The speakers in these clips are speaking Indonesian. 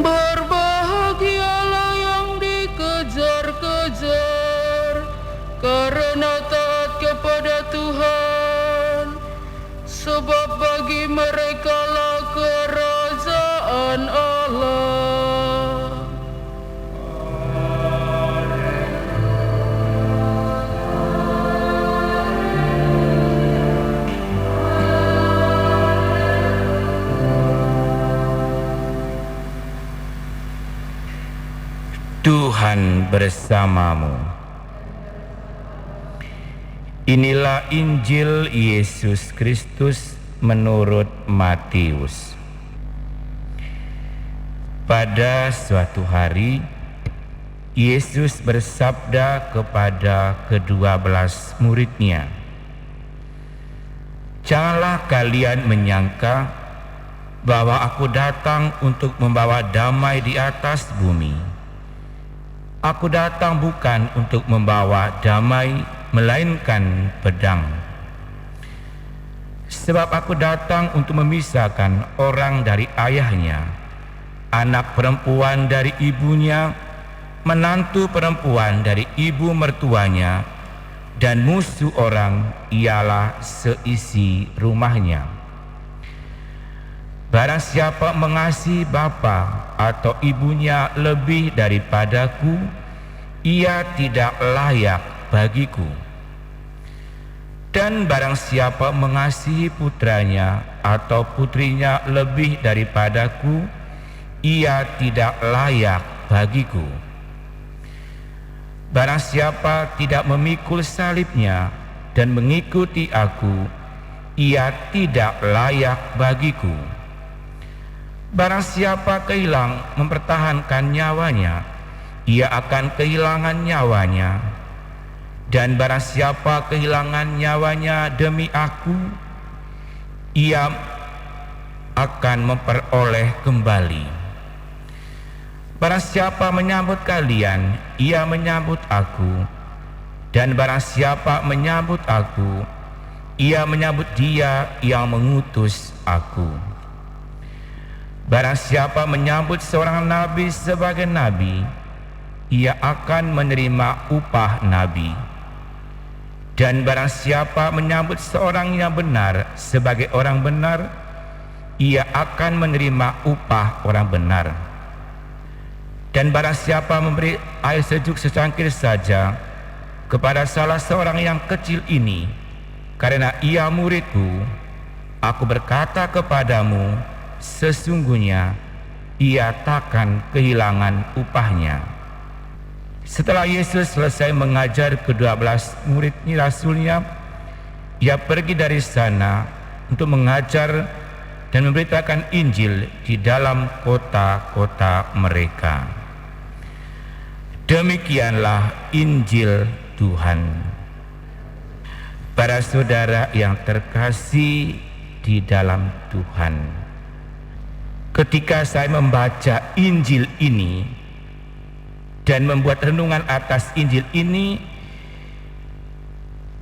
Berbahagialah yang dikejar-kejar karena taat kepada Tuhan, sebab bagi merekalah kerajaan Allah. Tuhan bersamamu. Inilah Injil Yesus Kristus menurut Matius. Pada suatu hari, Yesus bersabda kepada ke-12 murid-Nya, "Janganlah kalian menyangka bahwa aku datang untuk membawa damai di atas bumi. Aku datang bukan untuk membawa damai, melainkan pedang. Sebab aku datang untuk memisahkan orang dari ayahnya, anak perempuan dari ibunya, menantu perempuan dari ibu mertuanya, dan musuh orang ialah seisi rumahnya. Barang siapa mengasihi bapa atau ibunya lebih daripadaku, ia tidak layak bagiku. Dan barang siapa mengasihi putranya atau putrinya lebih daripadaku, ia tidak layak bagiku. Barang siapa tidak memikul salibnya dan mengikuti aku, ia tidak layak bagiku. Barang siapa mempertahankan nyawanya, ia akan kehilangan nyawanya. Dan barang siapa kehilangan nyawanya demi aku, ia akan memperoleh kembali. Barang siapa menyambut kalian, ia menyambut aku. Dan barang siapa menyambut aku, ia menyambut Dia yang mengutus aku. Barang siapa menyambut seorang nabi sebagai nabi, ia akan menerima upah nabi. Dan barang siapa menyambut seorang yang benar sebagai orang benar, ia akan menerima upah orang benar. Dan barang siapa memberi air sejuk secangkir saja kepada salah seorang yang kecil ini, karena ia muridku, aku berkata kepadamu, sesungguhnya ia takkan kehilangan upahnya." Setelah Yesus selesai mengajar ke-12 murid-Nya rasulnya, Ia pergi dari sana untuk mengajar dan memberitakan Injil di dalam kota-kota mereka. Demikianlah Injil Tuhan. Para saudara yang terkasih di dalam Tuhan, ketika saya membaca Injil ini dan membuat renungan atas Injil ini,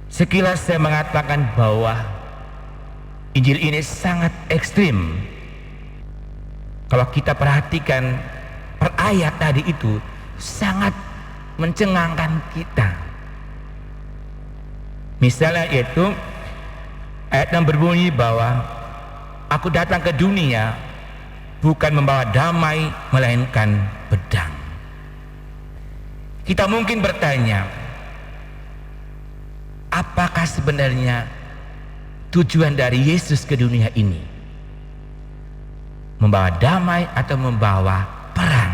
sekilas saya mengatakan bahwa Injil ini sangat ekstrim. Kalau kita perhatikan per ayat tadi itu sangat mencengangkan kita. Misalnya yaitu ayat yang berbunyi bahwa aku datang ke dunia bukan membawa damai melainkan pedang. Kita mungkin bertanya, apakah sebenarnya tujuan dari Yesus ke dunia ini? Membawa damai atau membawa perang?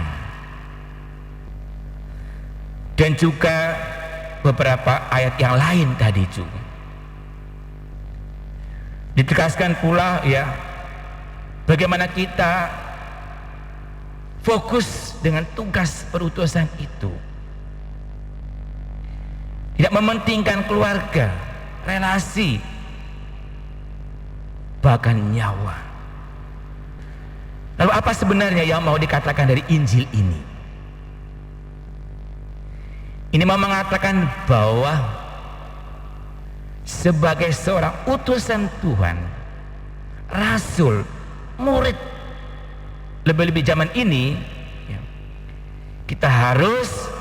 Dan juga beberapa ayat yang lain tadi juga. Ditegaskan pula ya, bagaimana kita fokus dengan tugas perutusan itu. Tidak mementingkan keluarga, relasi, bahkan nyawa. Lalu apa sebenarnya yang mau dikatakan dari Injil ini? Ini mau mengatakan bahwa sebagai seorang utusan Tuhan, rasul, murid, lebih-lebih zaman ini, kita harus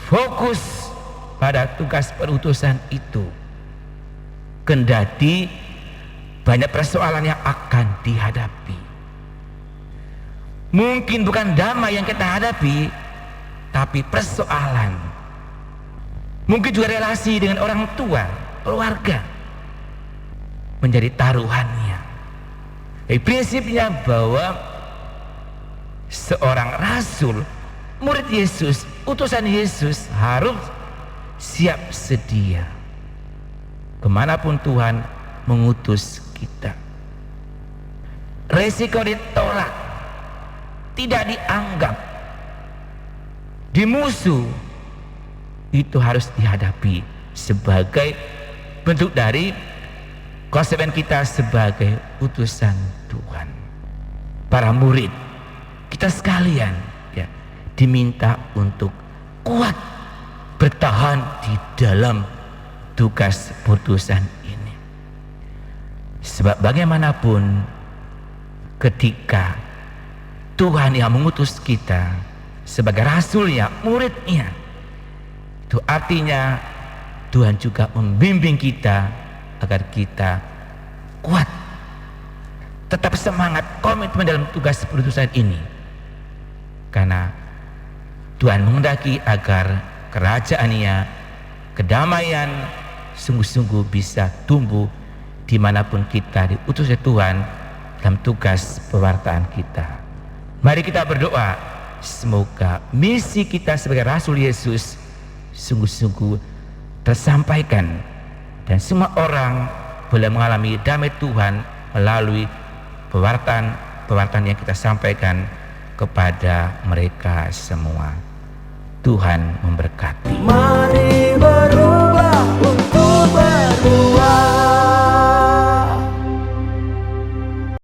fokus pada tugas perutusan itu. Kendati banyak persoalan yang akan dihadapi. Mungkin bukan damai yang kita hadapi, tapi persoalan. Mungkin juga relasi dengan orang tua, keluarga menjadi taruhannya. Jadi prinsipnya bahwa seorang rasul, murid Yesus, utusan Yesus harus siap sedia kemanapun Tuhan mengutus kita. Resiko ditolak, tidak dianggap, dimusuh, itu harus dihadapi sebagai bentuk dari konsekuensi kita sebagai utusan Tuhan. Para murid kita sekalian ya, diminta untuk kuat bertahan di dalam tugas perutusan ini. Sebab bagaimanapun ketika Tuhan yang mengutus kita sebagai rasulnya, muridnya, itu artinya Tuhan juga membimbing kita agar kita kuat, tetap semangat, komitmen dalam tugas perutusan ini. Karena Tuhan menghendaki agar kerajaannya, kedamaian sungguh-sungguh bisa tumbuh dimanapun kita diutus oleh Tuhan dalam tugas pewartaan kita. Mari kita berdoa, semoga misi kita sebagai Rasul Yesus sungguh-sungguh tersampaikan dan semua orang boleh mengalami damai Tuhan melalui pewartaan yang kita sampaikan kepada mereka semua. Tuhan memberkati. Mari berubah untuk berubah.